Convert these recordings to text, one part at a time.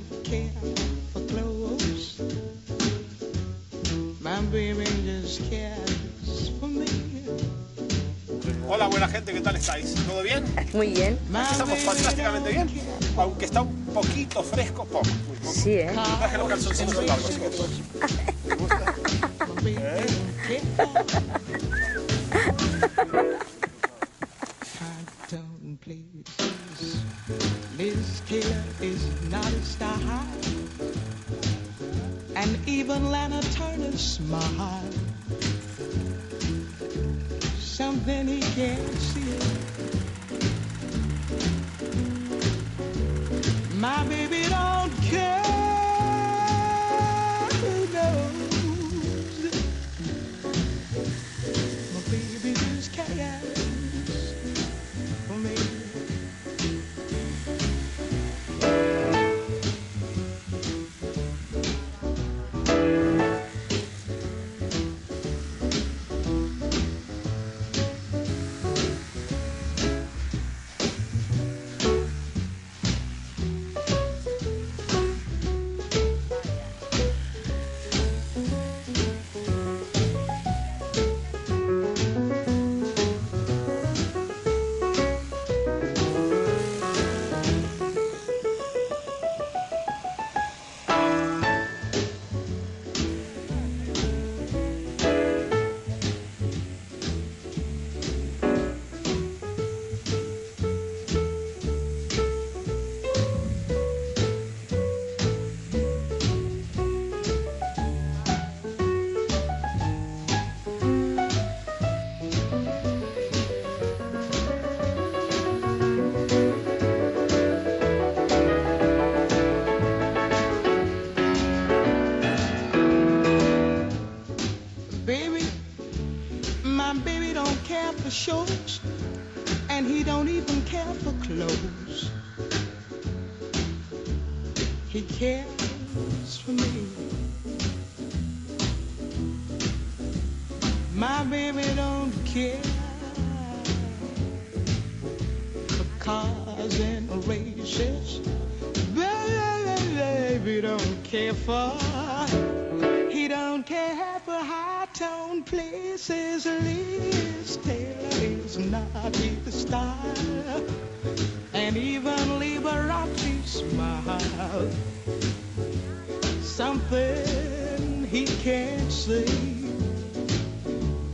don't care for clothes. My baby just cares for me. Hola, buena gente, ¿qué tal estáis? ¿Todo bien? Muy bien. My Estamos baby fantásticamente bien, aunque está un poquito fresco, poco, muy poco. Sí, ¿eh? Traje los calzoncillos largos, si quieres. ¿Te gusta? High-tone places. Liz Taylor is not a star, and even Lana Turner smile. Something he can't see. My baby don't care. Who knows? My baby just cares for me. Baby, my baby don't care for shorts, and he don't even care for clothes. He cares for me. My baby don't care for cars and races. Baby don't care for. He don't care for high-tone places. Liz Taylor is not his style, and even Liberace smile. Something he can't see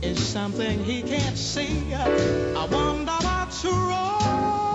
is something he can't see. I wonder what's wrong